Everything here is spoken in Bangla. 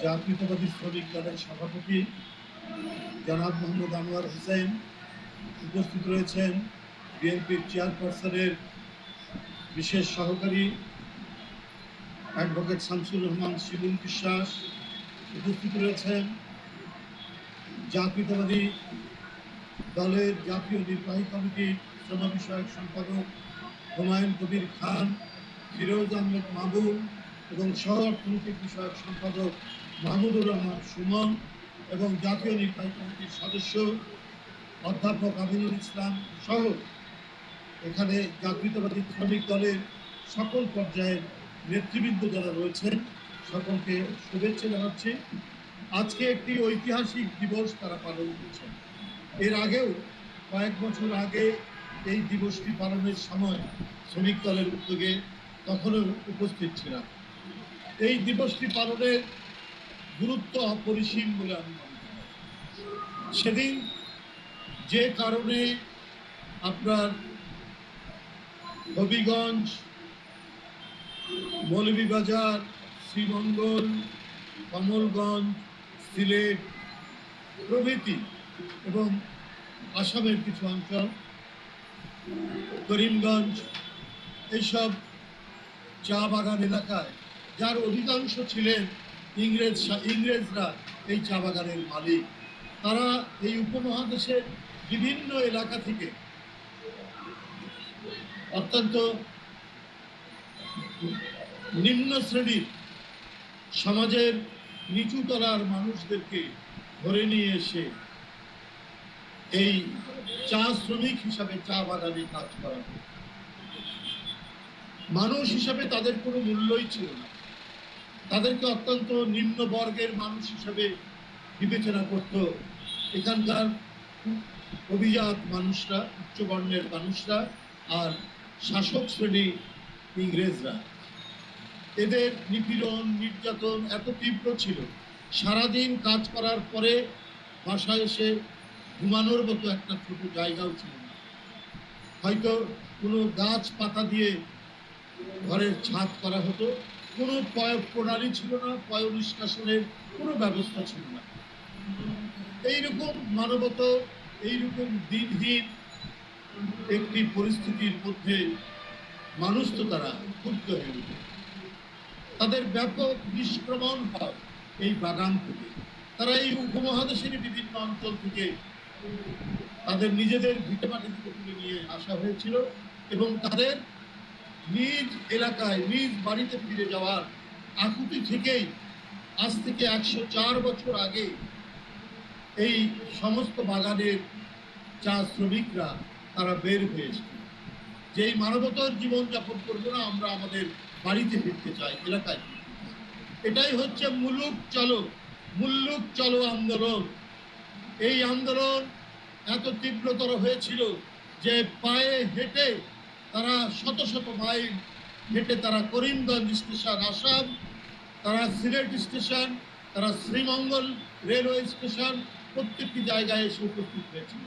জাতীয়তাবাদী শ্রমিক দলের সভাপতি জনাব মোহাম্মদ আনোয়ার হোসেন, উপস্থিত রয়েছেন বিএনপির চেয়ারপারসনের বিশেষ সহকারী অ্যাডভোকেট শামসুর রহমান শিবুল বিশ্বাস, উপস্থিত রয়েছেন জাতীয়তাবাদী দলের জাতীয় নির্বাহী কমিটির শ্রম বিষয়ক সম্পাদক হুমায়ুন কবির খান, ফিরোজ আহমেদ মাহবুব এবং সহ অর্থনৈতিক বিষয়ক সম্পাদক মাহমুদুর রহমান সুমন এবং জাতীয় নির্বাহী কমিটির সদস্য অধ্যাপক আমিনুল ইসলাম সহ এখানে জাতীয়তাবাদী শ্রমিক দলের সকল পর্যায়ের নেতৃবৃন্দ যারা রয়েছেন সকলকে শুভেচ্ছা জানাচ্ছি। আজকে একটি ঐতিহাসিক দিবস তারা পালন করছেন। এর আগেও কয়েক বছর আগে এই দিবসটি পালনের সময় শ্রমিক দলের উদ্যোগে তখনও উপস্থিত ছিলাম। এই দিবসটি পালনের গুরুত্ব অপরিসীম বলে আমি মনে করি। সেদিন যে কারণে আপনার হবিগঞ্জ, মৌলভীবাজার, শ্রীমঙ্গল, কমলগঞ্জ, সিলেট প্রভৃতি এবং আসামের কিছু অঞ্চল, করিমগঞ্জ, এইসব চা বাগান এলাকায় যার অধিকাংশ ছিলেন ইংরেজরা এই চা বাগানের মালিক, তারা এই উপমহাদেশের বিভিন্ন এলাকা থেকে অত্যন্ত নিম্ন শ্রেণীর সমাজের নিচু তলার মানুষদেরকে ধরে নিয়ে এসে এই চা শ্রমিক হিসাবে চা বাগানে কাজ করা। মানুষ হিসাবে তাদের কোনো মূল্যই ছিল না, তাদেরকে অত্যন্ত নিম্ন বর্গের মানুষ হিসাবে বিবেচনা করত এখানকার অভিজাত মানুষরা, উচ্চবর্ণের মানুষরা আর শাসক শ্রেণী ইংরেজরা। এদের নিপীড়ন নির্যাতন এত তীব্র ছিল, সারাদিন কাজ করার পরে বাসায় এসে ঘুমানোর মতো একটা ছোট জায়গাও ছিল না। হয়তো কোনো গাছ পাতা দিয়ে ঘরের ছাদ করা হতো, কোনো প্রণালী ছিল না, পয় নিষ্কাশনের কোনো ব্যবস্থা ছিল না। এইরকম মানবত, এইরকম দিনহীন একটি পরিস্থিতির মধ্যে মানুষ তো তারা ক্ষুব্ধ হয়ে উঠে। তাদের ব্যাপক নিষ্ক্রমণ হয় এই বাগান থেকে। তারা এই উপমহাদেশের বিভিন্ন অঞ্চল থেকে তাদের নিজেদের ভিটেমাটি থেকে তুলে নিয়ে আসা হয়েছিল এবং তাদের নিজ এলাকায় নিজ বাড়িতে ফিরে যাওয়ার আকুতি থেকেই আজ থেকে 104 বছর আগে এই সমস্ত বাগানের চা শ্রমিকরা তারা বের হয়েছিল যে এই মানবতার জীবনযাপন করবো না, আমরা আমাদের বাড়িতে ফিরতে চাই, এলাকায় ফিরতে চাই। এটাই হচ্ছে মুল্লুক চলো আন্দোলন। এই আন্দোলন এত তীব্রতর হয়েছিল যে পায়ে হেঁটে তারা শত শত মাইল হেঁটে তারা করিমগঞ্জ স্টেশন আসাম, তারা সিলেট স্টেশন, তারা শ্রীমঙ্গল রেলওয়ে স্টেশন প্রত্যেকটি জায়গায় এসে উপস্থিত হয়েছিল।